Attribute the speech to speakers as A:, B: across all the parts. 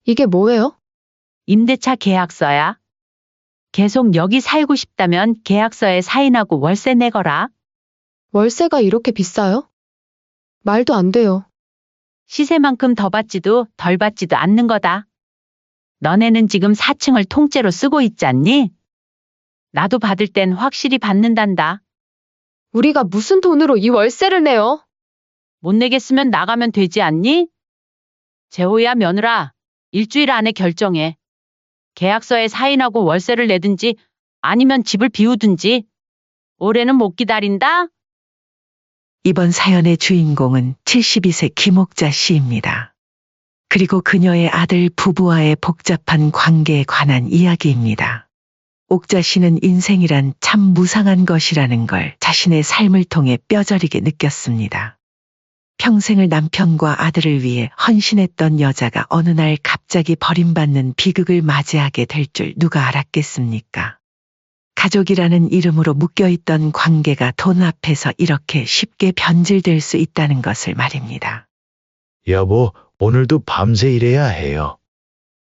A: 이게 뭐예요?
B: 임대차 계약서야. 계속 여기 살고 싶다면 계약서에 사인하고 월세 내거라.
A: 월세가 이렇게 비싸요? 말도 안 돼요.
B: 시세만큼 더 받지도 덜 받지도 않는 거다. 너네는 지금 4층을 통째로 쓰고 있지 않니? 나도 받을 땐 확실히 받는단다.
A: 우리가 무슨 돈으로 이 월세를 내요?
B: 못 내겠으면 나가면 되지 않니? 재호야 며느라, 일주일 안에 결정해. 계약서에 사인하고 월세를 내든지 아니면 집을 비우든지. 올해는 못 기다린다.
C: 이번 사연의 주인공은 72세 김옥자 씨입니다. 그리고 그녀의 아들 부부와의 복잡한 관계에 관한 이야기입니다. 옥자 씨는 인생이란 참 무상한 것이라는 걸 자신의 삶을 통해 뼈저리게 느꼈습니다. 평생을 남편과 아들을 위해 헌신했던 여자가 어느 날 갑자기 버림받는 비극을 맞이하게 될 줄 누가 알았겠습니까? 가족이라는 이름으로 묶여있던 관계가 돈 앞에서 이렇게 쉽게 변질될 수 있다는 것을 말입니다.
D: 여보, 오늘도 밤새 일해야 해요.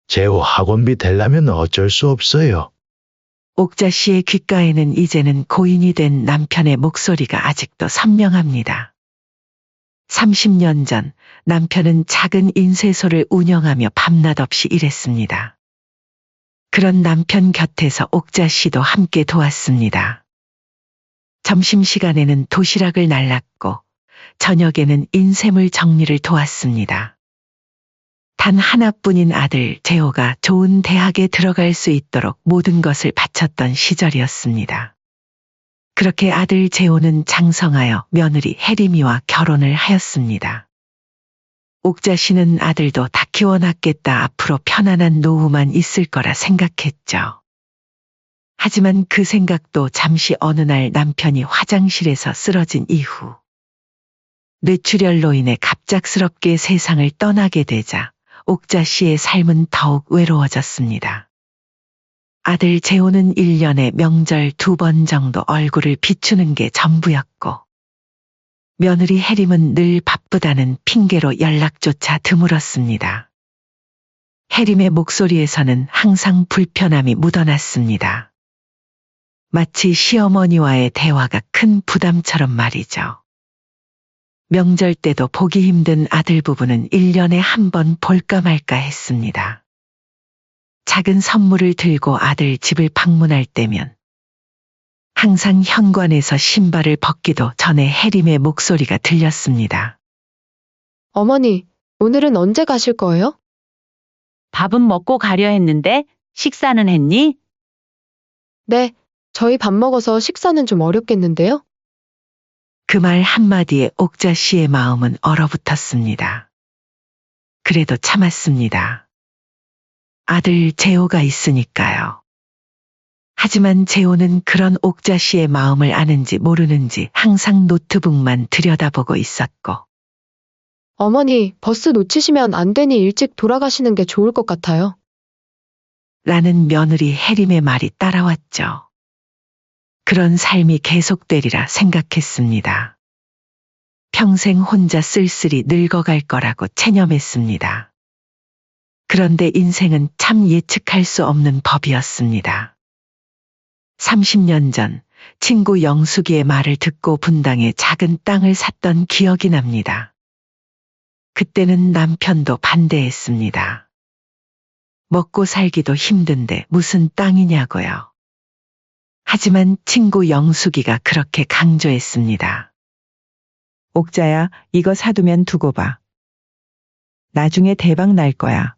D: 재호 학원비 대려면 어쩔 수 없어요.
C: 옥자 씨의 귓가에는 이제는 고인이 된 남편의 목소리가 아직도 선명합니다. 30년 전 남편은 작은 인쇄소를 운영하며 밤낮 없이 일했습니다. 그런 남편 곁에서 옥자 씨도 함께 도왔습니다. 점심시간에는 도시락을 날랐고 저녁에는 인쇄물 정리를 도왔습니다. 단 하나뿐인 아들 재호가 좋은 대학에 들어갈 수 있도록 모든 것을 바쳤던 시절이었습니다. 그렇게 아들 재호는 장성하여 며느리 혜림이와 결혼을 하였습니다. 옥자 씨는 아들도 다 키워놨겠다, 앞으로 편안한 노후만 있을 거라 생각했죠. 하지만 그 생각도 잠시 어느 날 남편이 화장실에서 쓰러진 이후 뇌출혈로 인해 갑작스럽게 세상을 떠나게 되자 옥자 씨의 삶은 더욱 외로워졌습니다. 아들 재호는 1년에 명절 2번 정도 얼굴을 비추는 게 전부였고 며느리 혜림은 늘 바쁘다는 핑계로 연락조차 드물었습니다. 혜림의 목소리에서는 항상 불편함이 묻어났습니다. 마치 시어머니와의 대화가 큰 부담처럼 말이죠. 명절 때도 보기 힘든 아들 부부는 1년에 한 번 볼까 말까 했습니다. 작은 선물을 들고 아들 집을 방문할 때면 항상 현관에서 신발을 벗기도 전에 혜림의 목소리가 들렸습니다.
A: 어머니, 오늘은 언제 가실 거예요?
B: 밥은 먹고 가려 했는데 식사는 했니?
A: 네, 저희 밥 먹어서 식사는 좀 어렵겠는데요?
C: 그 말 한마디에 옥자 씨의 마음은 얼어붙었습니다. 그래도 참았습니다. 아들 재호가 있으니까요. 하지만 재호는 그런 옥자 씨의 마음을 아는지 모르는지 항상 노트북만 들여다보고 있었고
A: 어머니, 버스 놓치시면 안 되니 일찍 돌아가시는 게 좋을 것 같아요.
C: 라는 며느리 혜림의 말이 따라왔죠. 그런 삶이 계속되리라 생각했습니다. 평생 혼자 쓸쓸히 늙어갈 거라고 체념했습니다. 그런데 인생은 참 예측할 수 없는 법이었습니다. 30년 전 친구 영숙이의 말을 듣고 분당에 작은 땅을 샀던 기억이 납니다. 그때는 남편도 반대했습니다. 먹고 살기도 힘든데 무슨 땅이냐고요. 하지만 친구 영숙이가 그렇게 강조했습니다.
E: 옥자야, 이거 사두면 두고 봐. 나중에 대박 날 거야.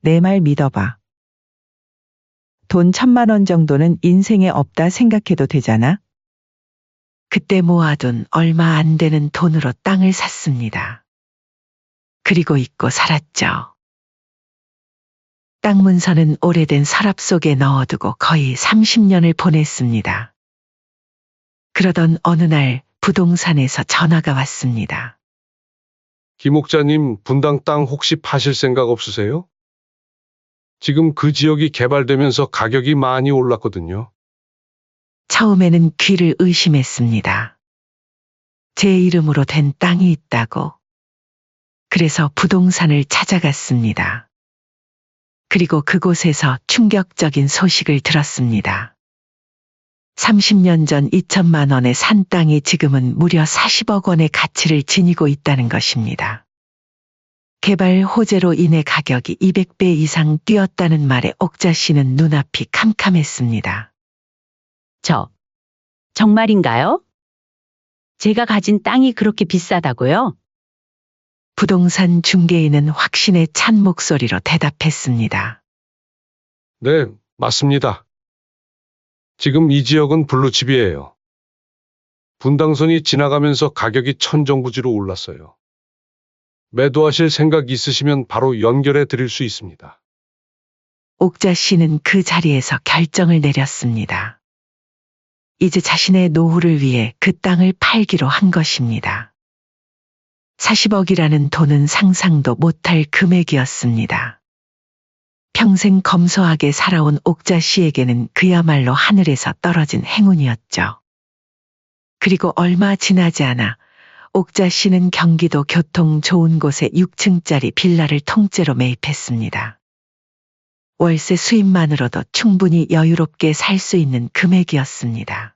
E: 내 말 믿어봐. 돈 1,000만 원 정도는 인생에 없다 생각해도 되잖아?
C: 그때 모아둔 얼마 안 되는 돈으로 땅을 샀습니다. 그리고 잊고 살았죠. 땅 문서는 오래된 서랍 속에 넣어두고 거의 30년을 보냈습니다. 그러던 어느 날 부동산에서 전화가 왔습니다.
F: 김옥자님, 분당 땅 혹시 파실 생각 없으세요? 지금 그 지역이 개발되면서 가격이 많이 올랐거든요.
C: 처음에는 귀를 의심했습니다. 제 이름으로 된 땅이 있다고. 그래서 부동산을 찾아갔습니다. 그리고 그곳에서 충격적인 소식을 들었습니다. 30년 전 2천만 원의 산 땅이 지금은 무려 40억 원의 가치를 지니고 있다는 것입니다. 개발 호재로 인해 가격이 200배 이상 뛰었다는 말에 옥자 씨는 눈앞이 캄캄했습니다.
B: 정말인가요? 제가 가진 땅이 그렇게 비싸다고요?
C: 부동산 중개인은 확신에 찬 목소리로 대답했습니다.
F: 네, 맞습니다. 지금 이 지역은 블루칩이에요. 분당선이 지나가면서 가격이 천정부지로 올랐어요. 매도하실 생각 있으시면 바로 연결해 드릴 수 있습니다.
C: 옥자 씨는 그 자리에서 결정을 내렸습니다. 이제 자신의 노후를 위해 그 땅을 팔기로 한 것입니다. 40억이라는 돈은 상상도 못할 금액이었습니다. 평생 검소하게 살아온 옥자 씨에게는 그야말로 하늘에서 떨어진 행운이었죠. 그리고 얼마 지나지 않아 옥자 씨는 경기도 교통 좋은 곳에 6층짜리 빌라를 통째로 매입했습니다. 월세 수입만으로도 충분히 여유롭게 살 수 있는 금액이었습니다.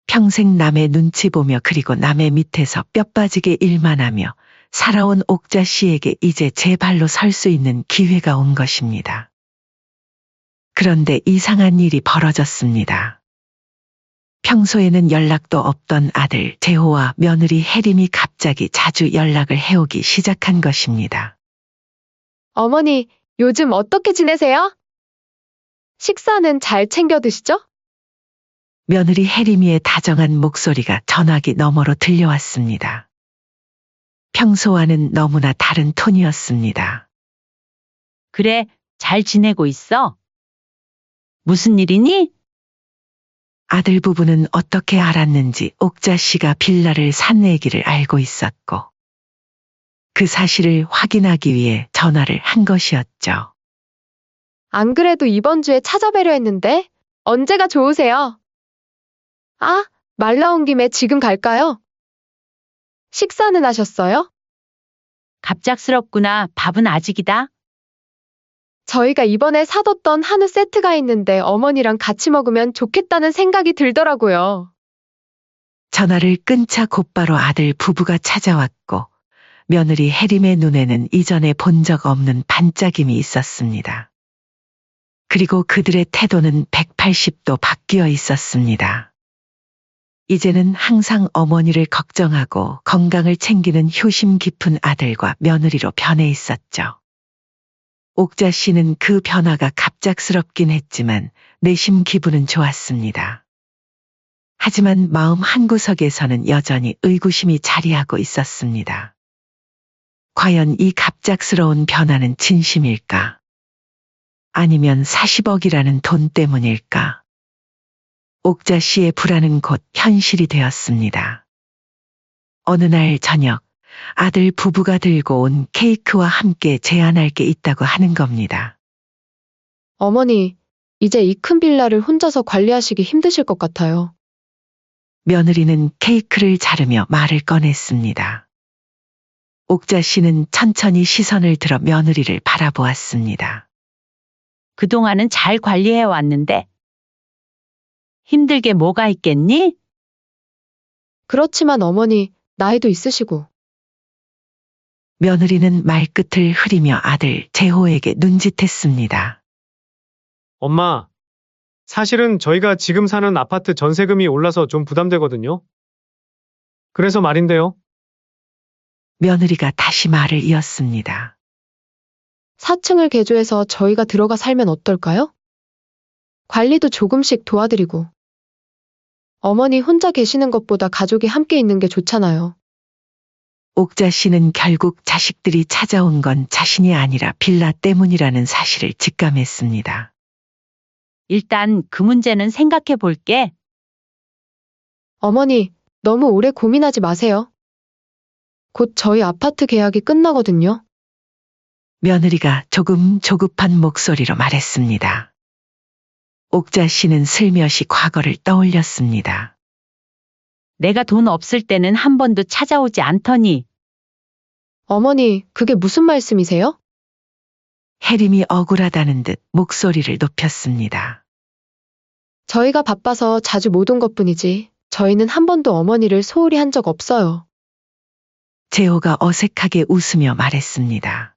C: 평생 남의 눈치 보며 그리고 남의 밑에서 뼈 빠지게 일만 하며 살아온 옥자 씨에게 이제 제 발로 설 수 있는 기회가 온 것입니다. 그런데 이상한 일이 벌어졌습니다. 평소에는 연락도 없던 아들 재호와 며느리 혜림이 갑자기 자주 연락을 해오기 시작한 것입니다.
A: 어머니, 요즘 어떻게 지내세요? 식사는 잘 챙겨 드시죠?
C: 며느리 혜림이의 다정한 목소리가 전화기 너머로 들려왔습니다. 평소와는 너무나 다른 톤이었습니다.
B: 그래, 잘 지내고 있어? 무슨 일이니?
C: 아들 부부는 어떻게 알았는지 옥자 씨가 빌라를 산 얘기를 알고 있었고 그 사실을 확인하기 위해 전화를 한 것이었죠.
A: 안 그래도 이번 주에 찾아뵈려 했는데 언제가 좋으세요? 아, 말 나온 김에 지금 갈까요? 식사는 하셨어요?
B: 갑작스럽구나. 밥은 아직이다.
A: 저희가 이번에 사뒀던 한우 세트가 있는데 어머니랑 같이 먹으면 좋겠다는 생각이 들더라고요.
C: 전화를 끊자 곧바로 아들 부부가 찾아왔고 며느리 혜림의 눈에는 이전에 본 적 없는 반짝임이 있었습니다. 그리고 그들의 태도는 180도 바뀌어 있었습니다. 이제는 항상 어머니를 걱정하고 건강을 챙기는 효심 깊은 아들과 며느리로 변해 있었죠. 옥자 씨는 그 변화가 갑작스럽긴 했지만 내심 기분은 좋았습니다. 하지만 마음 한구석에서는 여전히 의구심이 자리하고 있었습니다. 과연 이 갑작스러운 변화는 진심일까? 아니면 40억이라는 돈 때문일까? 옥자 씨의 불안은 곧 현실이 되었습니다. 어느 날 저녁 아들 부부가 들고 온 케이크와 함께 제안할 게 있다고 하는 겁니다.
A: 어머니, 이제 이 큰 빌라를 혼자서 관리하시기 힘드실 것 같아요.
C: 며느리는 케이크를 자르며 말을 꺼냈습니다. 옥자 씨는 천천히 시선을 들어 며느리를 바라보았습니다.
B: 그동안은 잘 관리해 왔는데 힘들게 뭐가 있겠니?
A: 그렇지만 어머니, 나이도 있으시고.
C: 며느리는 말끝을 흐리며 아들 재호에게 눈짓했습니다.
G: 엄마, 사실은 저희가 지금 사는 아파트 전세금이 올라서 좀 부담되거든요. 그래서 말인데요.
C: 며느리가 다시 말을 이었습니다.
A: 4층을 개조해서 저희가 들어가 살면 어떨까요? 관리도 조금씩 도와드리고. 어머니 혼자 계시는 것보다 가족이 함께 있는 게 좋잖아요.
C: 옥자 씨는 결국 자식들이 찾아온 건 자신이 아니라 빌라 때문이라는 사실을 직감했습니다.
B: 일단 그 문제는 생각해 볼게.
A: 어머니, 너무 오래 고민하지 마세요. 곧 저희 아파트 계약이 끝나거든요.
C: 며느리가 조금 조급한 목소리로 말했습니다. 옥자 씨는 슬며시 과거를 떠올렸습니다.
B: 내가 돈 없을 때는 한 번도 찾아오지 않더니
A: 어머니, 그게 무슨 말씀이세요?
C: 혜림이 억울하다는 듯 목소리를 높였습니다.
A: 저희가 바빠서 자주 못 온 것뿐이지 저희는 한 번도 어머니를 소홀히 한 적 없어요.
C: 재호가 어색하게 웃으며 말했습니다.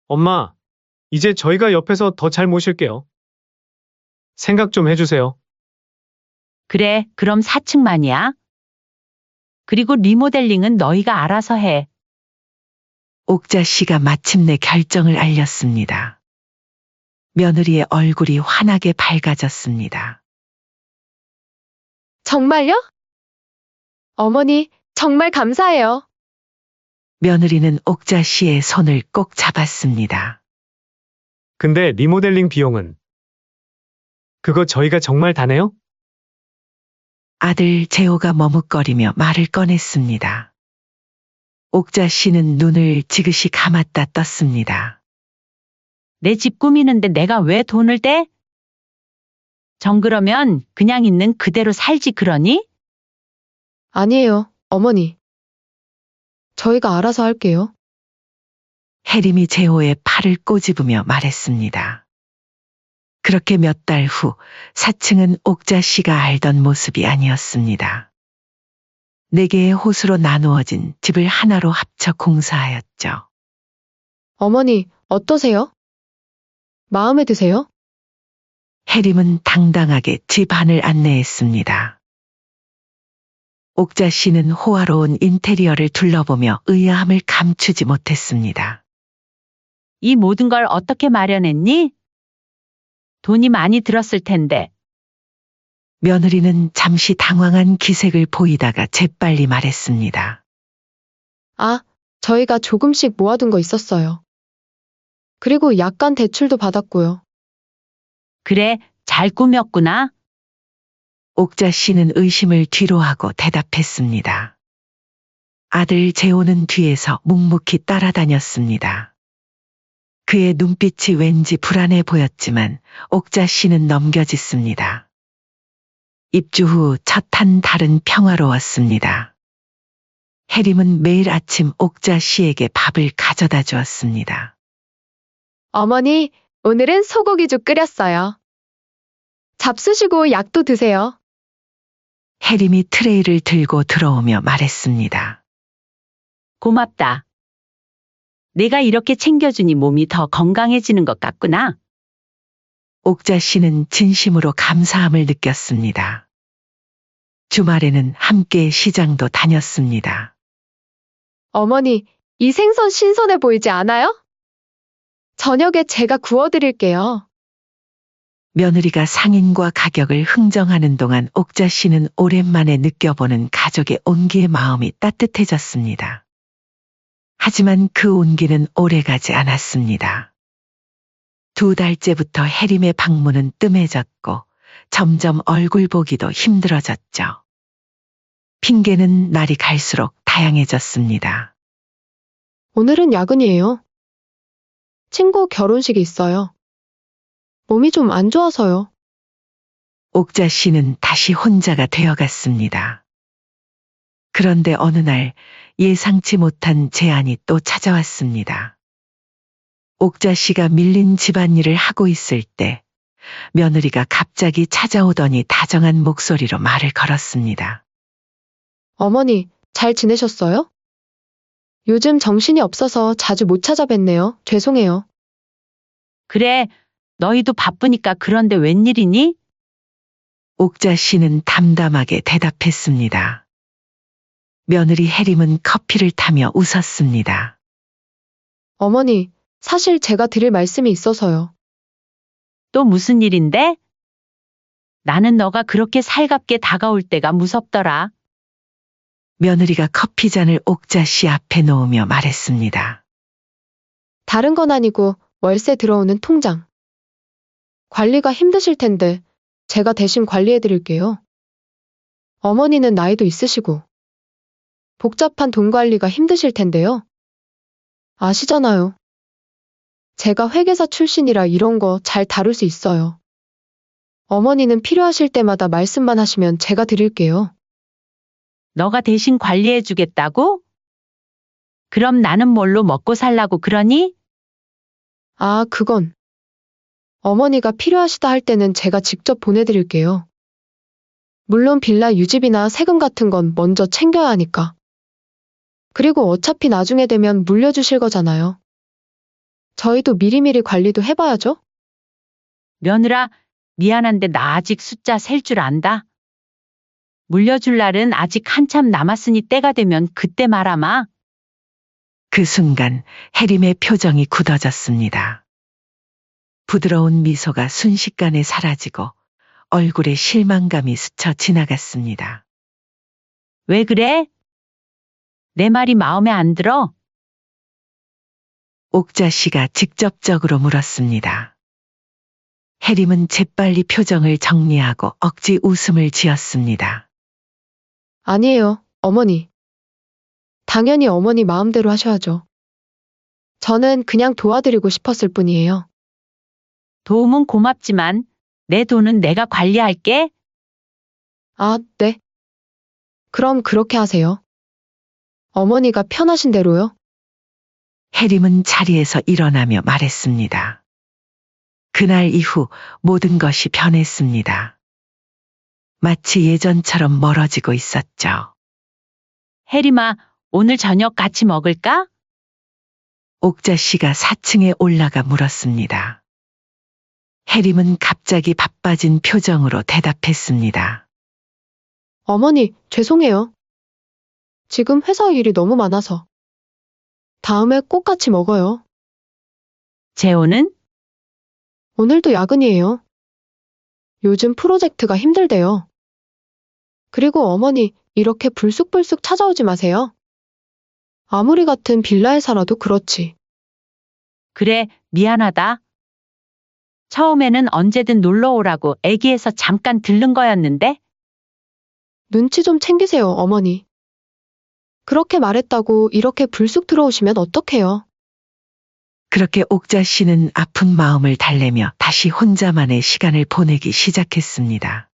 G: 엄마, 이제 저희가 옆에서 더 잘 모실게요. 생각 좀 해주세요.
B: 그래, 그럼 4층만이야. 그리고 리모델링은 너희가 알아서 해.
C: 옥자 씨가 마침내 결정을 알렸습니다. 며느리의 얼굴이 환하게 밝아졌습니다.
A: 정말요? 어머니, 정말 감사해요.
C: 며느리는 옥자 씨의 손을 꼭 잡았습니다.
G: 근데 리모델링 비용은? 그거 저희가 정말 다 내요?
C: 아들 재호가 머뭇거리며 말을 꺼냈습니다. 옥자 씨는 눈을 지그시 감았다 떴습니다.
B: 내 집 꾸미는데 내가 왜 돈을 떼? 그러면 그냥 있는 그대로 살지 그러니?
A: 아니에요, 어머니. 저희가 알아서 할게요.
C: 혜림이 재호의 팔을 꼬집으며 말했습니다. 그렇게 몇 달 후 4층은 옥자 씨가 알던 모습이 아니었습니다. 4개의 호수로 나누어진 집을 하나로 합쳐 공사하였죠.
A: 어머니, 어떠세요? 마음에 드세요?
C: 혜림은 당당하게 집 안을 안내했습니다. 옥자 씨는 호화로운 인테리어를 둘러보며 의아함을 감추지 못했습니다.
B: 이 모든 걸 어떻게 마련했니? 돈이 많이 들었을 텐데.
C: 며느리는 잠시 당황한 기색을 보이다가 재빨리 말했습니다.
A: 아, 저희가 조금씩 모아둔 거 있었어요. 그리고 약간 대출도 받았고요.
B: 그래, 잘 꾸몄구나.
C: 옥자 씨는 의심을 뒤로하고 대답했습니다. 아들 재호는 뒤에서 묵묵히 따라다녔습니다. 그의 눈빛이 왠지 불안해 보였지만 옥자 씨는 넘겨짓습니다. 입주 후 첫 한 달은 평화로웠습니다. 혜림은 매일 아침 옥자 씨에게 밥을 가져다 주었습니다.
A: 어머니, 오늘은 소고기죽 끓였어요. 잡수시고 약도 드세요.
C: 혜림이 트레이를 들고 들어오며 말했습니다.
B: 고맙다. 내가 이렇게 챙겨주니 몸이 더 건강해지는 것 같구나.
C: 옥자 씨는 진심으로 감사함을 느꼈습니다. 주말에는 함께 시장도 다녔습니다.
A: 어머니, 이 생선 신선해 보이지 않아요? 저녁에 제가 구워드릴게요.
C: 며느리가 상인과 가격을 흥정하는 동안 옥자 씨는 오랜만에 느껴보는 가족의 온기의 마음이 따뜻해졌습니다. 하지만 그 온기는 오래가지 않았습니다. 2달째부터 혜림의 방문은 뜸해졌고 점점 얼굴 보기도 힘들어졌죠. 핑계는 날이 갈수록 다양해졌습니다.
A: 오늘은 야근이에요. 친구 결혼식이 있어요. 몸이 좀 안 좋아서요.
C: 옥자 씨는 다시 혼자가 되어갔습니다. 그런데 어느 날 예상치 못한 제안이 또 찾아왔습니다. 옥자 씨가 밀린 집안일을 하고 있을 때 며느리가 갑자기 찾아오더니 다정한 목소리로 말을 걸었습니다.
A: 어머니, 잘 지내셨어요? 요즘 정신이 없어서 자주 못 찾아뵀네요. 죄송해요.
B: 그래, 너희도 바쁘니까 그런데 웬일이니?
C: 옥자 씨는 담담하게 대답했습니다. 며느리 혜림은 커피를 타며 웃었습니다.
A: 어머니, 사실 제가 드릴 말씀이 있어서요.
B: 또 무슨 일인데? 나는 너가 그렇게 살갑게 다가올 때가 무섭더라.
C: 며느리가 커피잔을 옥자 씨 앞에 놓으며 말했습니다.
A: 다른 건 아니고 월세 들어오는 통장. 관리가 힘드실 텐데 제가 대신 관리해 드릴게요. 어머니는 나이도 있으시고 복잡한 돈 관리가 힘드실 텐데요. 아시잖아요. 제가 회계사 출신이라 이런 거 잘 다룰 수 있어요. 어머니는 필요하실 때마다 말씀만 하시면 제가 드릴게요.
B: 너가 대신 관리해 주겠다고? 그럼 나는 뭘로 먹고 살라고 그러니?
A: 아, 그건. 어머니가 필요하시다 할 때는 제가 직접 보내드릴게요. 물론 빌라 유지비나 세금 같은 건 먼저 챙겨야 하니까. 그리고 어차피 나중에 되면 물려주실 거잖아요. 저희도 미리미리 관리도 해봐야죠?
B: 며느라, 미안한데 나 아직 숫자 셀 줄 안다. 물려줄 날은 아직 한참 남았으니 때가 되면 그때 말아마.
C: 그 순간 해림의 표정이 굳어졌습니다. 부드러운 미소가 순식간에 사라지고 얼굴에 실망감이 스쳐 지나갔습니다.
B: 왜 그래? 내 말이 마음에 안 들어?
C: 옥자 씨가 직접적으로 물었습니다. 해림은 재빨리 표정을 정리하고 억지 웃음을 지었습니다.
A: 아니에요, 어머니. 당연히 어머니 마음대로 하셔야죠. 저는 그냥 도와드리고 싶었을 뿐이에요.
B: 도움은 고맙지만 내 돈은 내가 관리할게.
A: 아, 네. 그럼 그렇게 하세요. 어머니가 편하신 대로요.
C: 해림은 자리에서 일어나며 말했습니다. 그날 이후 모든 것이 변했습니다. 마치 예전처럼 멀어지고 있었죠.
B: 혜림아, 오늘 저녁 같이 먹을까?
C: 옥자 씨가 4층에 올라가 물었습니다. 해림은 갑자기 바빠진 표정으로 대답했습니다.
A: 어머니, 죄송해요. 지금 회사 일이 너무 많아서. 다음에 꼭 같이 먹어요.
B: 재호는?
A: 오늘도 야근이에요. 요즘 프로젝트가 힘들대요. 그리고 어머니, 이렇게 불쑥불쑥 찾아오지 마세요. 아무리 같은 빌라에 살아도 그렇지.
B: 그래, 미안하다. 처음에는 언제든 놀러 오라고 애기해서 잠깐 들른 거였는데?
A: 눈치 좀 챙기세요, 어머니. 그렇게 말했다고 이렇게 불쑥 들어오시면 어떡해요?
C: 그렇게 옥자 씨는 아픈 마음을 달래며 다시 혼자만의 시간을 보내기 시작했습니다.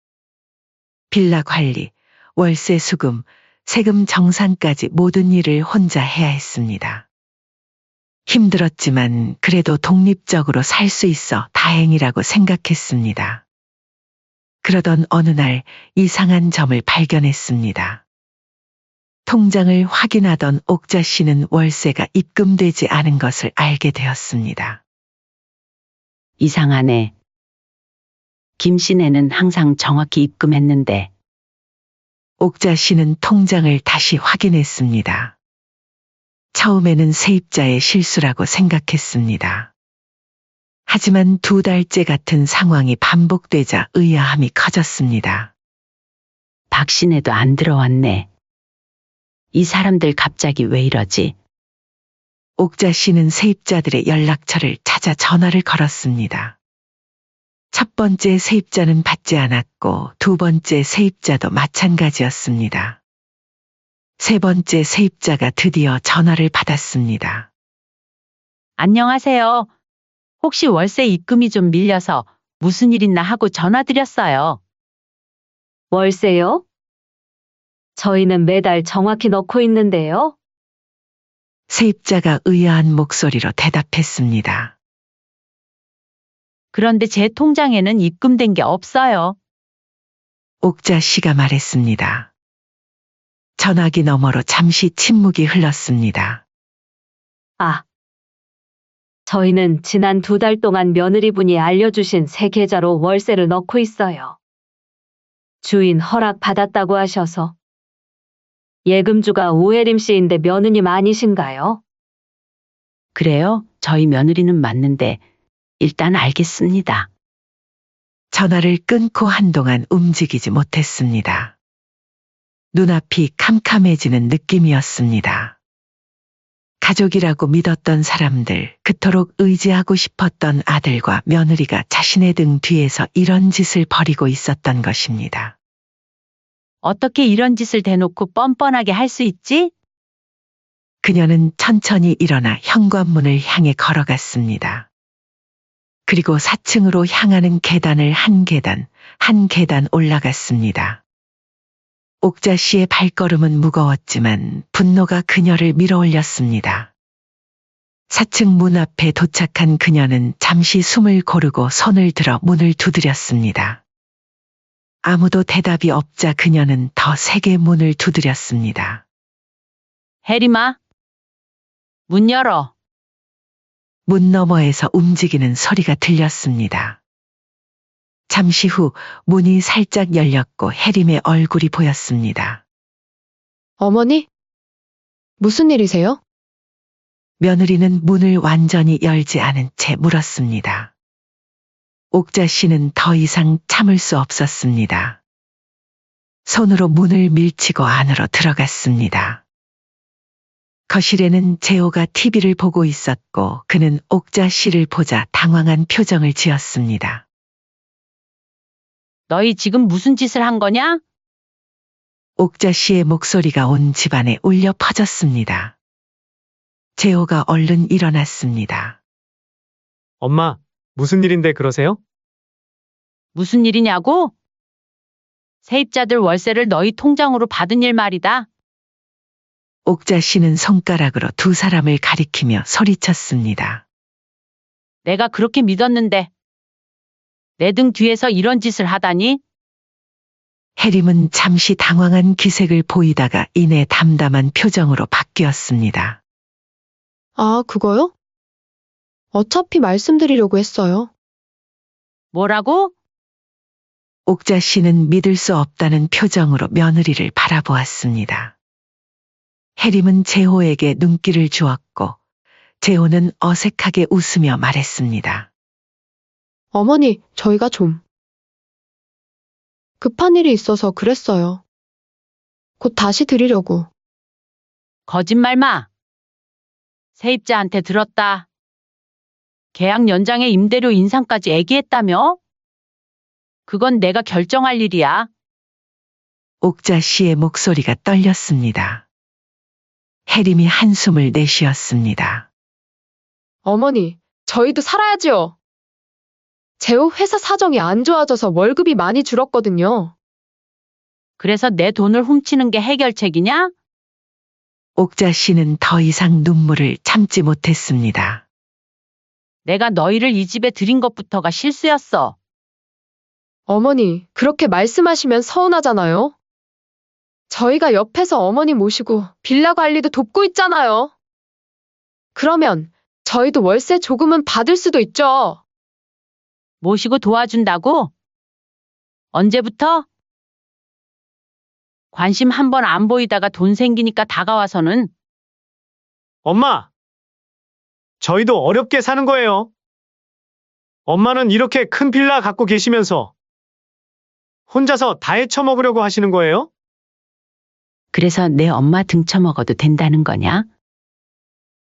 C: 빌라 관리, 월세 수금, 세금 정산까지 모든 일을 혼자 해야 했습니다. 힘들었지만 그래도 독립적으로 살 수 있어 다행이라고 생각했습니다. 그러던 어느 날 이상한 점을 발견했습니다. 통장을 확인하던 옥자 씨는 월세가 입금되지 않은 것을 알게 되었습니다.
B: 이상하네. 김 씨네는 항상 정확히 입금했는데.
C: 옥자 씨는 통장을 다시 확인했습니다. 처음에는 세입자의 실수라고 생각했습니다. 하지만 2달째 같은 상황이 반복되자 의아함이 커졌습니다.
B: 박 씨네도 안 들어왔네. 이 사람들 갑자기 왜 이러지?
C: 옥자 씨는 세입자들의 연락처를 찾아 전화를 걸었습니다. 첫 번째 세입자는 받지 않았고 2번째 세입자도 마찬가지였습니다. 3번째 세입자가 드디어 전화를 받았습니다.
B: 안녕하세요. 혹시 월세 입금이 좀 밀려서 무슨 일 있나 하고 전화드렸어요.
H: 월세요? 저희는 매달 정확히 넣고 있는데요.
C: 세입자가 의아한 목소리로 대답했습니다.
B: 그런데 제 통장에는 입금된 게 없어요.
C: 옥자 씨가 말했습니다. 전화기 너머로 잠시 침묵이 흘렀습니다.
H: 아. 저희는 지난 2달 동안 며느리분이 알려주신 새 계좌로 월세를 넣고 있어요. 주인 허락 받았다고 하셔서. 예금주가 오혜림 씨인데 며느님 아니신가요?
B: 그래요? 저희 며느리는 맞는데 일단 알겠습니다.
C: 전화를 끊고 한동안 움직이지 못했습니다. 눈앞이 캄캄해지는 느낌이었습니다. 가족이라고 믿었던 사람들, 그토록 의지하고 싶었던 아들과 며느리가 자신의 등 뒤에서 이런 짓을 벌이고 있었던 것입니다.
B: 어떻게 이런 짓을 대놓고 뻔뻔하게 할 수 있지?
C: 그녀는 천천히 일어나 현관문을 향해 걸어갔습니다. 그리고 4층으로 향하는 계단을 한 계단 올라갔습니다. 옥자 씨의 발걸음은 무거웠지만 분노가 그녀를 밀어올렸습니다. 4층 문 앞에 도착한 그녀는 잠시 숨을 고르고 손을 들어 문을 두드렸습니다. 아무도 대답이 없자 그녀는 더 세게 문을 두드렸습니다.
B: 혜림아, 문 열어.
C: 문 너머에서 움직이는 소리가 들렸습니다. 잠시 후 문이 살짝 열렸고 혜림의 얼굴이 보였습니다.
A: 어머니? 무슨 일이세요?
C: 며느리는 문을 완전히 열지 않은 채 물었습니다. 옥자 씨는 더 이상 참을 수 없었습니다. 손으로 문을 밀치고 안으로 들어갔습니다. 거실에는 재호가 TV를 보고 있었고 그는 옥자 씨를 보자 당황한 표정을 지었습니다.
B: 너희 지금 무슨 짓을 한 거냐?
C: 옥자 씨의 목소리가 온 집안에 울려 퍼졌습니다. 재호가 얼른 일어났습니다.
G: 엄마, 무슨 일인데 그러세요?
B: 무슨 일이냐고? 세입자들 월세를 너희 통장으로 받은 일 말이다.
C: 옥자 씨는 손가락으로 두 사람을 가리키며 소리쳤습니다.
B: 내가 그렇게 믿었는데 내 등 뒤에서 이런 짓을 하다니?
C: 혜림은 잠시 당황한 기색을 보이다가 이내 담담한 표정으로 바뀌었습니다.
A: 아, 그거요? 어차피 말씀드리려고 했어요.
B: 뭐라고?
C: 옥자 씨는 믿을 수 없다는 표정으로 며느리를 바라보았습니다. 혜림은 재호에게 눈길을 주었고 재호는 어색하게 웃으며 말했습니다.
A: 어머니, 저희가 좀 급한 일이 있어서 그랬어요. 곧 다시 드리려고.
B: 거짓말 마. 세입자한테 들었다. 계약 연장에 임대료 인상까지 얘기했다며? 그건 내가 결정할 일이야.
C: 옥자 씨의 목소리가 떨렸습니다. 혜림이 한숨을 내쉬었습니다.
A: 어머니, 저희도 살아야지요. 재호 회사 사정이 안 좋아져서 월급이 많이 줄었거든요.
B: 그래서 내 돈을 훔치는 게 해결책이냐?
C: 옥자 씨는 더 이상 눈물을 참지 못했습니다.
B: 내가 너희를 이 집에 들인 것부터가 실수였어.
A: 어머니, 그렇게 말씀하시면 서운하잖아요. 저희가 옆에서 어머니 모시고 빌라 관리도 돕고 있잖아요. 그러면 저희도 월세 조금은 받을 수도 있죠.
B: 모시고 도와준다고? 언제부터? 관심 한 번 안 보이다가 돈 생기니까 다가와서는.
G: 엄마! 저희도 어렵게 사는 거예요. 엄마는 이렇게 큰 빌라 갖고 계시면서 혼자서 다 헤쳐먹으려고 하시는 거예요?
B: 그래서 내 엄마 등쳐먹어도 된다는 거냐?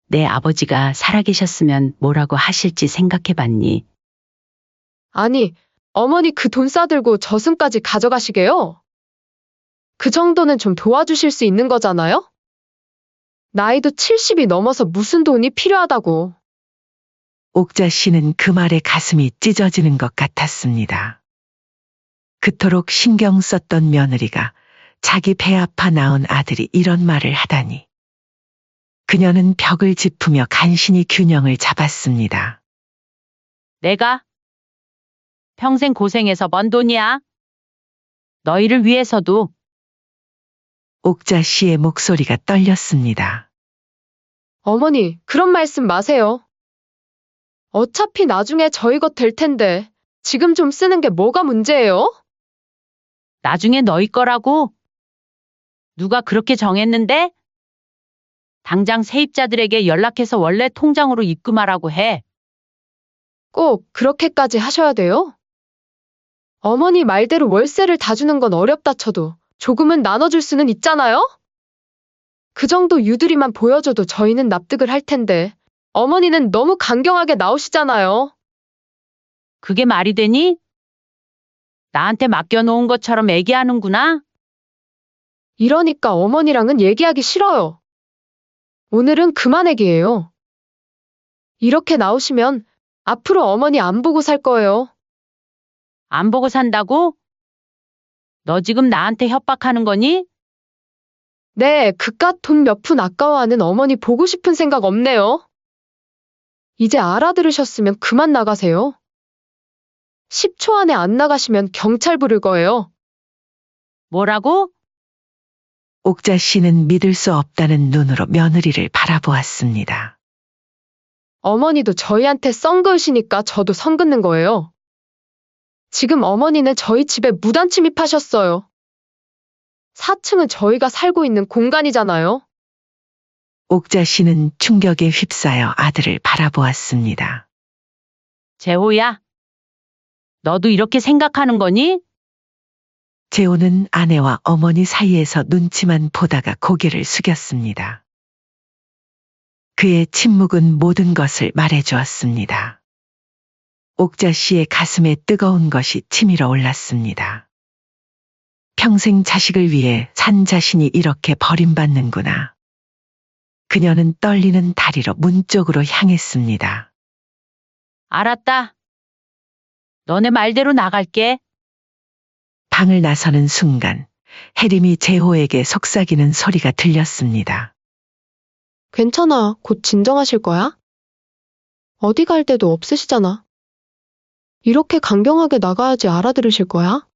B: 내 아버지가 살아계셨으면 뭐라고 하실지 생각해봤니?
A: 아니, 어머니 그 돈 싸들고 저승까지 가져가시게요? 그 정도는 좀 도와주실 수 있는 거잖아요? 나이도 70이 넘어서 무슨 돈이 필요하다고.
C: 옥자 씨는 그 말에 가슴이 찢어지는 것 같았습니다. 그토록 신경 썼던 며느리가 자기 배 아파 낳은 아들이 이런 말을 하다니. 그녀는 벽을 짚으며 간신히 균형을 잡았습니다.
B: 내가 평생 고생해서 번 돈이야. 너희를 위해서도.
C: 옥자 씨의 목소리가 떨렸습니다.
A: 어머니, 그런 말씀 마세요. 어차피 나중에 저희 것 될 텐데 지금 좀 쓰는 게 뭐가 문제예요?
B: 나중에 너희 거라고? 누가 그렇게 정했는데? 당장 세입자들에게 연락해서 원래 통장으로 입금하라고 해.
A: 꼭 그렇게까지 하셔야 돼요? 어머니 말대로 월세를 다 주는 건 어렵다 쳐도 조금은 나눠줄 수는 있잖아요? 그 정도 유두리만 보여줘도 저희는 납득을 할 텐데 어머니는 너무 강경하게 나오시잖아요.
B: 그게 말이 되니? 나한테 맡겨놓은 것처럼 얘기하는구나?
A: 이러니까 어머니랑은 얘기하기 싫어요. 오늘은 그만 얘기해요. 이렇게 나오시면 앞으로 어머니 안 보고 살 거예요.
B: 안 보고 산다고? 너 지금 나한테 협박하는 거니?
A: 네, 그깟 돈 몇 푼 아까워하는 어머니 보고 싶은 생각 없네요. 이제 알아들으셨으면 그만 나가세요. 10초 안에 안 나가시면 경찰 부를 거예요.
B: 뭐라고?
C: 옥자 씨는 믿을 수 없다는 눈으로 며느리를 바라보았습니다.
A: 어머니도 저희한테 썬 그으시니까 저도 선 긋는 거예요. 지금 어머니는 저희 집에 무단 침입하셨어요. 4층은 저희가 살고 있는 공간이잖아요.
C: 옥자 씨는 충격에 휩싸여 아들을 바라보았습니다.
B: 재호야, 너도 이렇게 생각하는 거니?
C: 재호는 아내와 어머니 사이에서 눈치만 보다가 고개를 숙였습니다. 그의 침묵은 모든 것을 말해주었습니다. 옥자 씨의 가슴에 뜨거운 것이 치밀어 올랐습니다. 평생 자식을 위해 산 자신이 이렇게 버림받는구나. 그녀는 떨리는 다리로 문 쪽으로 향했습니다.
B: 알았다. 너네 말대로 나갈게.
C: 방을 나서는 순간 혜림이 재호에게 속삭이는 소리가 들렸습니다.
A: 괜찮아. 곧 진정하실 거야? 어디 갈 데도 없으시잖아. 이렇게 강경하게 나가야지 알아들으실 거야?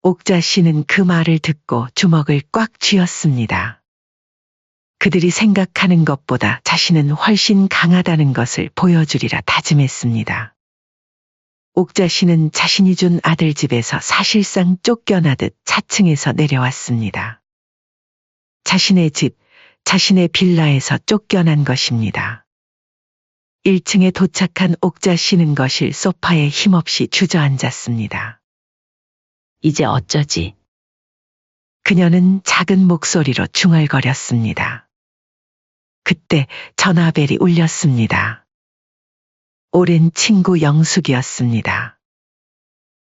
C: 옥자 씨는 그 말을 듣고 주먹을 꽉 쥐었습니다. 그들이 생각하는 것보다 자신은 훨씬 강하다는 것을 보여주리라 다짐했습니다. 옥자 씨는 자신이 준 아들 집에서 사실상 쫓겨나듯 4층에서 내려왔습니다. 자신의 집, 자신의 빌라에서 쫓겨난 것입니다. 1층에 도착한 옥자 씨는 거실 소파에 힘없이 주저앉았습니다.
B: 이제 어쩌지?
C: 그녀는 작은 목소리로 중얼거렸습니다. 그때 전화벨이 울렸습니다. 오랜 친구 영숙이었습니다.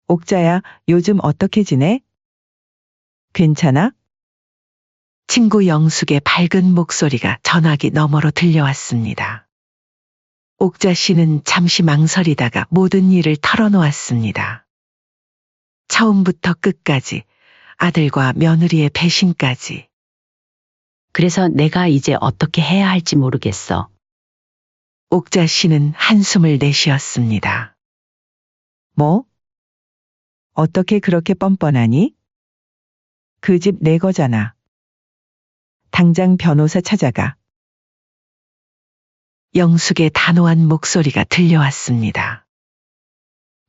E: 옥자야, 요즘 어떻게 지내? 괜찮아?
C: 친구 영숙의 밝은 목소리가 전화기 너머로 들려왔습니다. 옥자 씨는 잠시 망설이다가 모든 일을 털어놓았습니다. 처음부터 끝까지, 아들과 며느리의 배신까지.
B: 그래서 내가 이제 어떻게 해야 할지 모르겠어.
C: 옥자 씨는 한숨을 내쉬었습니다.
E: 뭐? 어떻게 그렇게 뻔뻔하니? 그 집 내 거잖아. 당장 변호사 찾아가.
C: 영숙의 단호한 목소리가 들려왔습니다.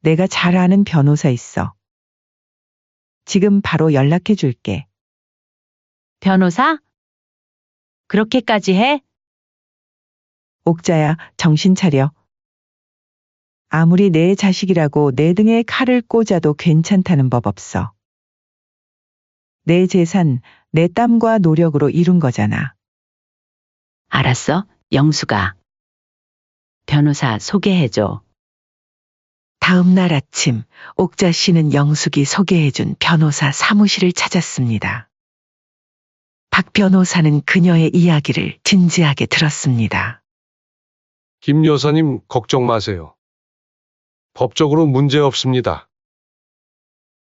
E: 내가 잘 아는 변호사 있어. 지금 바로 연락해 줄게.
B: 변호사? 그렇게까지 해?
E: 옥자야, 정신 차려. 아무리 내 자식이라고 내 등에 칼을 꽂아도 괜찮다는 법 없어. 내 재산, 내 땀과 노력으로 이룬 거잖아.
B: 알았어, 영수가. 변호사 소개해줘.
C: 다음 날 아침, 옥자 씨는 영숙이 소개해준 변호사 사무실을 찾았습니다. 박 변호사는 그녀의 이야기를 진지하게 들었습니다.
F: 김 여사님 걱정 마세요. 법적으로 문제 없습니다.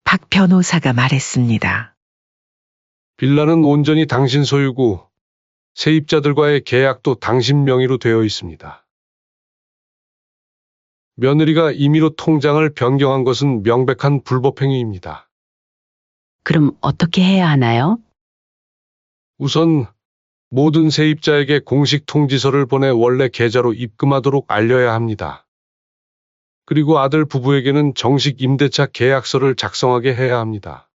C: 박 변호사가 말했습니다.
F: 빌라는 온전히 당신 소유고 세입자들과의 계약도 당신 명의로 되어 있습니다. 며느리가 임의로 통장을 변경한 것은 명백한 불법행위입니다.
B: 그럼 어떻게 해야 하나요?
F: 우선 모든 세입자에게 공식 통지서를 보내 원래 계좌로 입금하도록 알려야 합니다. 그리고 아들 부부에게는 정식 임대차 계약서를 작성하게 해야 합니다.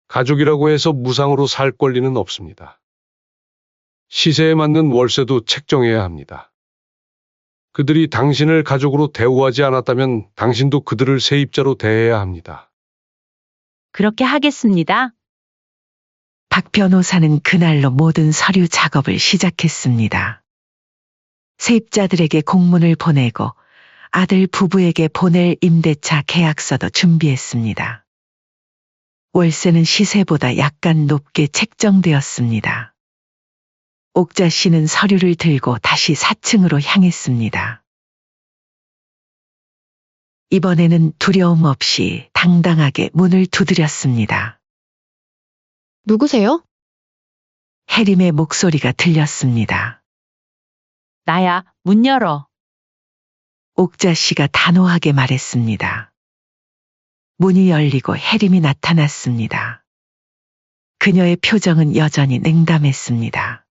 F: 가족이라고 해서 무상으로 살 권리는 없습니다. 시세에 맞는 월세도 책정해야 합니다. 그들이 당신을 가족으로 대우하지 않았다면 당신도 그들을 세입자로 대해야 합니다.
B: 그렇게 하겠습니다.
C: 박 변호사는 그날로 모든 서류 작업을 시작했습니다. 세입자들에게 공문을 보내고 아들 부부에게 보낼 임대차 계약서도 준비했습니다. 월세는 시세보다 약간 높게 책정되었습니다. 옥자 씨는 서류를 들고 다시 4층으로 향했습니다. 이번에는 두려움 없이 당당하게 문을 두드렸습니다.
A: 누구세요?
C: 혜림의 목소리가 들렸습니다.
B: 나야, 문 열어.
C: 옥자 씨가 단호하게 말했습니다. 문이 열리고 혜림이 나타났습니다. 그녀의 표정은 여전히 냉담했습니다.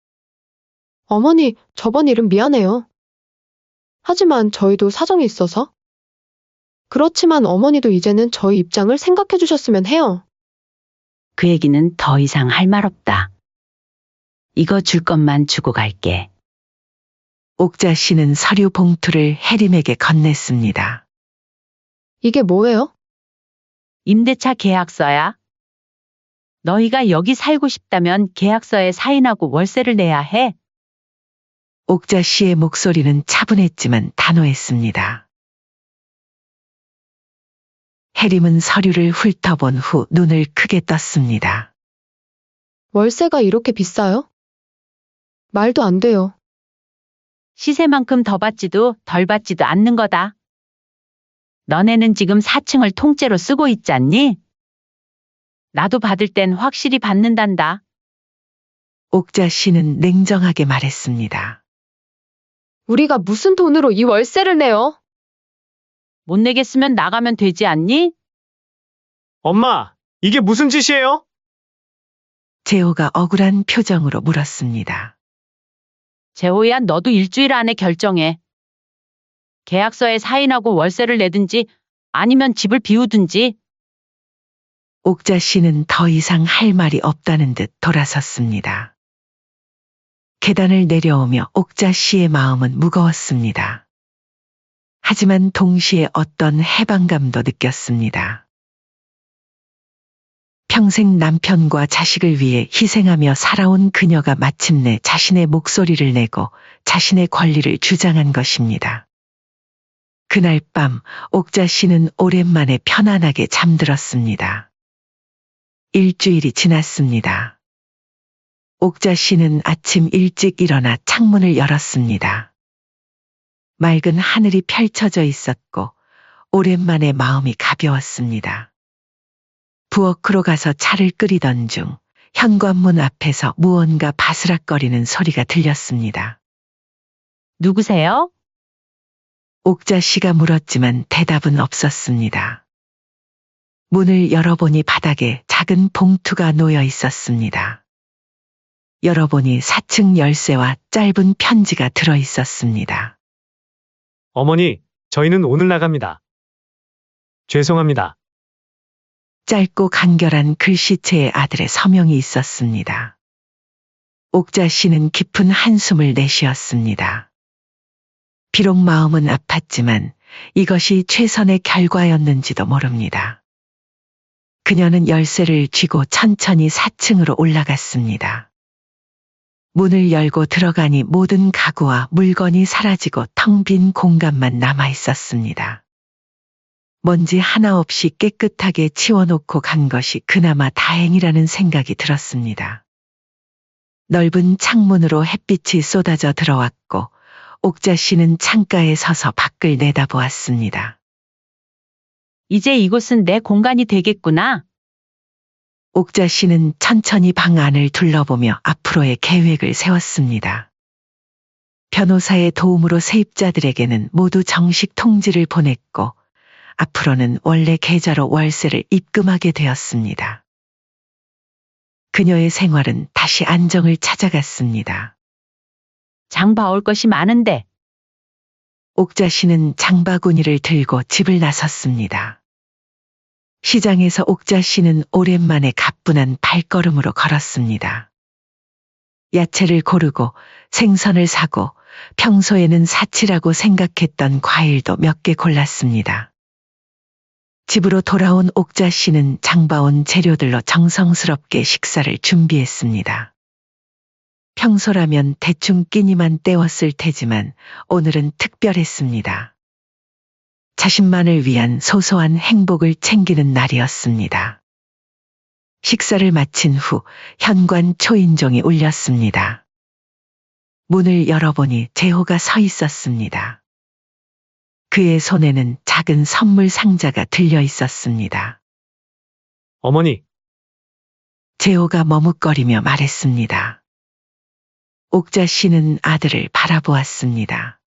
A: 어머니, 저번 일은 미안해요. 하지만 저희도 사정이 있어서. 그렇지만 어머니도 이제는 저희 입장을 생각해 주셨으면 해요.
B: 그 얘기는 더 이상 할 말 없다. 이거 줄 것만 주고 갈게.
C: 옥자 씨는 서류 봉투를 혜림에게 건넸습니다.
A: 이게 뭐예요?
B: 임대차 계약서야. 너희가 여기 살고 싶다면 계약서에 사인하고 월세를 내야 해.
C: 옥자 씨의 목소리는 차분했지만 단호했습니다. 혜림은 서류를 훑어본 후 눈을 크게 떴습니다.
A: 월세가 이렇게 비싸요? 말도 안 돼요.
B: 시세만큼 더 받지도 덜 받지도 않는 거다. 너네는 지금 4층을 통째로 쓰고 있지 않니? 나도 받을 땐 확실히 받는단다.
C: 옥자 씨는 냉정하게 말했습니다.
A: 우리가 무슨 돈으로 이 월세를 내요?
B: 못 내겠으면 나가면 되지 않니?
G: 엄마, 이게 무슨 짓이에요?
C: 재호가 억울한 표정으로 물었습니다.
B: 재호야, 너도 일주일 안에 결정해. 계약서에 사인하고 월세를 내든지 아니면 집을 비우든지.
C: 옥자 씨는 더 이상 할 말이 없다는 듯 돌아섰습니다. 계단을 내려오며 옥자 씨의 마음은 무거웠습니다. 하지만 동시에 어떤 해방감도 느꼈습니다. 평생 남편과 자식을 위해 희생하며 살아온 그녀가 마침내 자신의 목소리를 내고 자신의 권리를 주장한 것입니다. 그날 밤 옥자 씨는 오랜만에 편안하게 잠들었습니다. 일주일이 지났습니다. 옥자 씨는 아침 일찍 일어나 창문을 열었습니다. 맑은 하늘이 펼쳐져 있었고 오랜만에 마음이 가벼웠습니다. 부엌으로 가서 차를 끓이던 중 현관문 앞에서 무언가 바스락거리는 소리가 들렸습니다.
B: 누구세요?
C: 옥자 씨가 물었지만 대답은 없었습니다. 문을 열어보니 바닥에 작은 봉투가 놓여 있었습니다. 열어보니 4층 열쇠와 짧은 편지가 들어 있었습니다.
G: 어머니, 저희는 오늘 나갑니다. 죄송합니다.
C: 짧고 간결한 글씨체의 아들의 서명이 있었습니다. 옥자 씨는 깊은 한숨을 내쉬었습니다. 비록 마음은 아팠지만 이것이 최선의 결과였는지도 모릅니다. 그녀는 열쇠를 쥐고 천천히 4층으로 올라갔습니다. 문을 열고 들어가니 모든 가구와 물건이 사라지고 텅 빈 공간만 남아 있었습니다. 먼지 하나 없이 깨끗하게 치워놓고 간 것이 그나마 다행이라는 생각이 들었습니다. 넓은 창문으로 햇빛이 쏟아져 들어왔고 옥자 씨는 창가에 서서 밖을 내다보았습니다.
B: 이제 이곳은 내 공간이 되겠구나.
C: 옥자 씨는 천천히 방 안을 둘러보며 앞으로의 계획을 세웠습니다. 변호사의 도움으로 세입자들에게는 모두 정식 통지를 보냈고 앞으로는 원래 계좌로 월세를 입금하게 되었습니다. 그녀의 생활은 다시 안정을 찾아갔습니다.
B: 장 봐올 것이 많은데.
C: 옥자 씨는 장바구니를 들고 집을 나섰습니다. 시장에서 옥자 씨는 오랜만에 가뿐한 발걸음으로 걸었습니다. 야채를 고르고 생선을 사고 평소에는 사치라고 생각했던 과일도 몇 개 골랐습니다. 집으로 돌아온 옥자 씨는 장봐온 재료들로 정성스럽게 식사를 준비했습니다. 평소라면 대충 끼니만 때웠을 테지만 오늘은 특별했습니다. 자신만을 위한 소소한 행복을 챙기는 날이었습니다. 식사를 마친 후 현관 초인종이 울렸습니다. 문을 열어보니 재호가 서 있었습니다. 그의 손에는 작은 선물 상자가 들려 있었습니다.
G: 어머니,
C: 재호가 머뭇거리며 말했습니다. 옥자 씨는 아들을 바라보았습니다.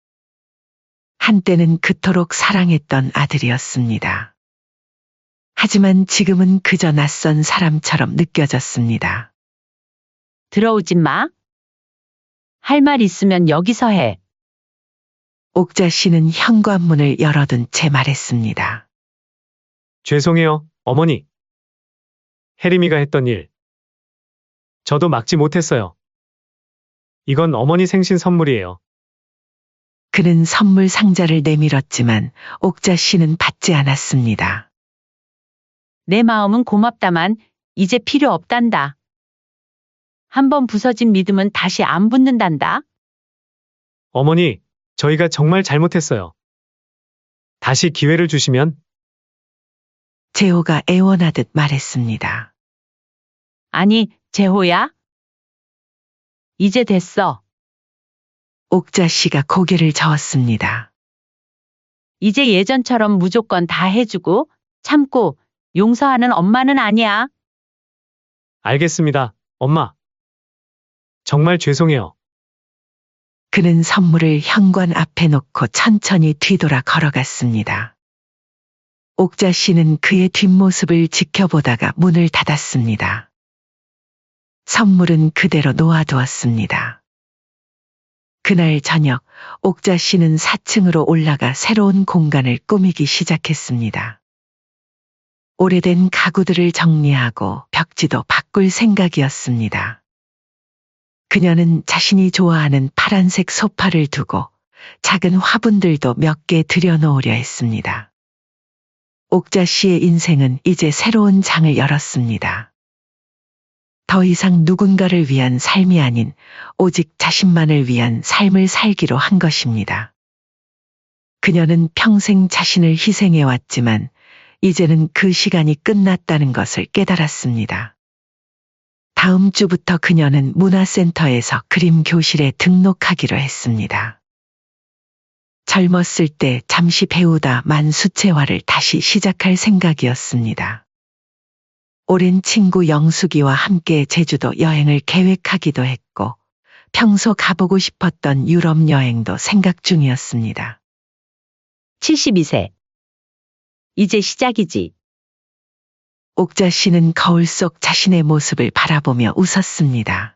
C: 한때는 그토록 사랑했던 아들이었습니다. 하지만 지금은 그저 낯선 사람처럼 느껴졌습니다.
B: 들어오지 마. 할 말 있으면 여기서 해.
C: 옥자 씨는 현관문을 열어둔 채 말했습니다.
G: 죄송해요, 어머니. 혜림이가 했던 일. 저도 막지 못했어요. 이건 어머니 생신 선물이에요.
C: 그는 선물 상자를 내밀었지만 옥자 씨는 받지 않았습니다.
B: 내 마음은 고맙다만 이제 필요 없단다. 한번 부서진 믿음은 다시 안 붙는단다.
G: 어머니, 저희가 정말 잘못했어요. 다시 기회를 주시면
C: 재호가 애원하듯 말했습니다.
B: 아니, 재호야? 이제 됐어.
C: 옥자 씨가 고개를 저었습니다.
B: 이제 예전처럼 무조건 다 해주고 참고 용서하는 엄마는 아니야.
G: 알겠습니다, 엄마. 정말 죄송해요.
C: 그는 선물을 현관 앞에 놓고 천천히 뒤돌아 걸어갔습니다. 옥자 씨는 그의 뒷모습을 지켜보다가 문을 닫았습니다. 선물은 그대로 놓아두었습니다. 그날 저녁 옥자 씨는 4층으로 올라가 새로운 공간을 꾸미기 시작했습니다. 오래된 가구들을 정리하고 벽지도 바꿀 생각이었습니다. 그녀는 자신이 좋아하는 파란색 소파를 두고 작은 화분들도 몇 개 들여놓으려 했습니다. 옥자 씨의 인생은 이제 새로운 장을 열었습니다. 더 이상 누군가를 위한 삶이 아닌 오직 자신만을 위한 삶을 살기로 한 것입니다. 그녀는 평생 자신을 희생해왔지만 이제는 그 시간이 끝났다는 것을 깨달았습니다. 다음 주부터 그녀는 문화센터에서 그림 교실에 등록하기로 했습니다. 젊었을 때 잠시 배우다 만 수채화를 다시 시작할 생각이었습니다. 오랜 친구 영숙이와 함께 제주도 여행을 계획하기도 했고 평소 가보고 싶었던 유럽 여행도 생각 중이었습니다.
B: 72세. 이제 시작이지.
C: 옥자 씨는 거울 속 자신의 모습을 바라보며 웃었습니다.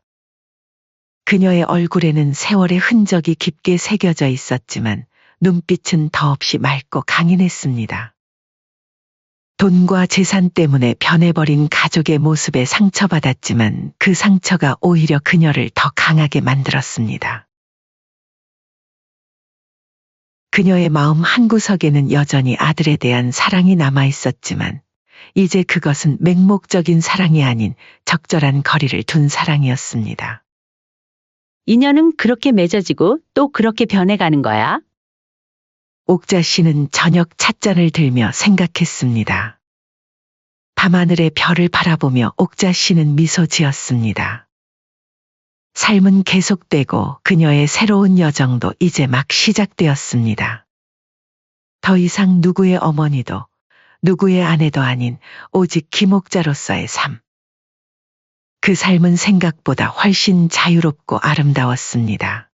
C: 그녀의 얼굴에는 세월의 흔적이 깊게 새겨져 있었지만 눈빛은 더없이 맑고 강인했습니다. 돈과 재산 때문에 변해버린 가족의 모습에 상처받았지만 그 상처가 오히려 그녀를 더 강하게 만들었습니다. 그녀의 마음 한구석에는 여전히 아들에 대한 사랑이 남아있었지만 이제 그것은 맹목적인 사랑이 아닌 적절한 거리를 둔 사랑이었습니다.
B: 인연은 그렇게 맺어지고 또 그렇게 변해가는 거야.
C: 옥자 씨는 저녁 찻잔을 들며 생각했습니다. 밤하늘의 별을 바라보며 옥자 씨는 미소 지었습니다. 삶은 계속되고 그녀의 새로운 여정도 이제 막 시작되었습니다. 더 이상 누구의 어머니도 누구의 아내도 아닌 오직 김옥자로서의 삶. 그 삶은 생각보다 훨씬 자유롭고 아름다웠습니다.